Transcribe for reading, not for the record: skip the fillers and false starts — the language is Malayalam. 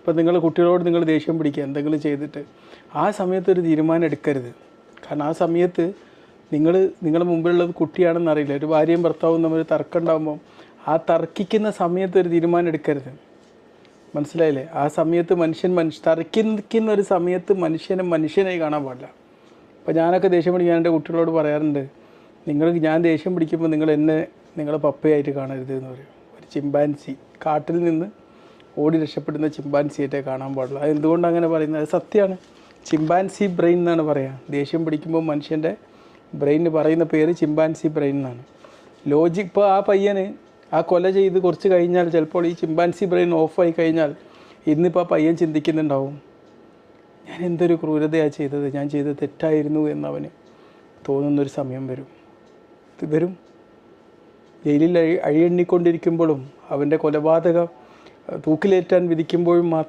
ഇപ്പോൾ നിങ്ങൾ കുട്ടികളോട് നിങ്ങൾ ദേഷ്യം പിടിക്കുക എന്തെങ്കിലും ചെയ്തിട്ട് ആ സമയത്ത് ഒരു തീരുമാനം എടുക്കരുത്. കാരണം ആ സമയത്ത് നിങ്ങളുടെ മുമ്പിലുള്ളത് കുട്ടിയാണെന്ന് അറിയില്ല. ഒരു ഭാര്യയും ഭർത്താവും തമ്മിൽ തർക്കം ഉണ്ടാകുമ്പോൾ ആ തർക്കിക്കുന്ന സമയത്ത് ഒരു തീരുമാനം എടുക്കരുത്. മനസ്സിലായില്ലേ? ആ സമയത്ത് തർക്കിക്കുന്ന ഒരു സമയത്ത് മനുഷ്യനായി കാണാൻ പാടില്ല. അപ്പോൾ ഞാനൊക്കെ ദേഷ്യം പിടിക്കാൻ എൻ്റെ കുട്ടികളോട് പറയാറുണ്ട്, ഞാൻ ദേഷ്യം പിടിക്കുമ്പോൾ നിങ്ങളെ പപ്പയായിട്ട് കാണരുത് എന്ന് പറയും. ഒരു ചിമ്പാൻസി, കാട്ടിൽ നിന്ന് ഓടി രക്ഷപ്പെടുന്ന ചിമ്പാൻസിയായിട്ടേ കാണാൻ പാടില്ല. അത് എന്തുകൊണ്ട് അങ്ങനെ പറയുന്നത്? അത് സത്യമാണ്. ചിമ്പാൻസി ബ്രെയിൻ എന്നാണ് പറയുക. ദേഷ്യം പിടിക്കുമ്പോൾ മനുഷ്യൻ്റെ ബ്രെയിനിന് പറയുന്ന പേര് ചിമ്പാൻസി ബ്രെയിൻ എന്നാണ്. ഇപ്പോൾ ആ പയ്യന് ആ കൊല ചെയ്ത് കുറച്ച് കഴിഞ്ഞാൽ ചിലപ്പോൾ ഈ ചിമ്പാൻസി ബ്രെയിൻ ഓഫായി കഴിഞ്ഞാൽ ഇന്നിപ്പോൾ ആ പയ്യൻ ചിന്തിക്കുന്നുണ്ടാവും, ഞാൻ എന്തൊരു ക്രൂരതയാണ് ചെയ്തത്, ഞാൻ ചെയ്തത് തെറ്റായിരുന്നു എന്നവന് തോന്നുന്നൊരു സമയം വരും. ജയിലിൽ അഴിയെണ്ണിക്കൊണ്ടിരിക്കുമ്പോഴും അവൻ്റെ കൊലപാതകം തൂക്കിലേറ്റാൻ വിധിക്കുമ്പോഴും മാത്രം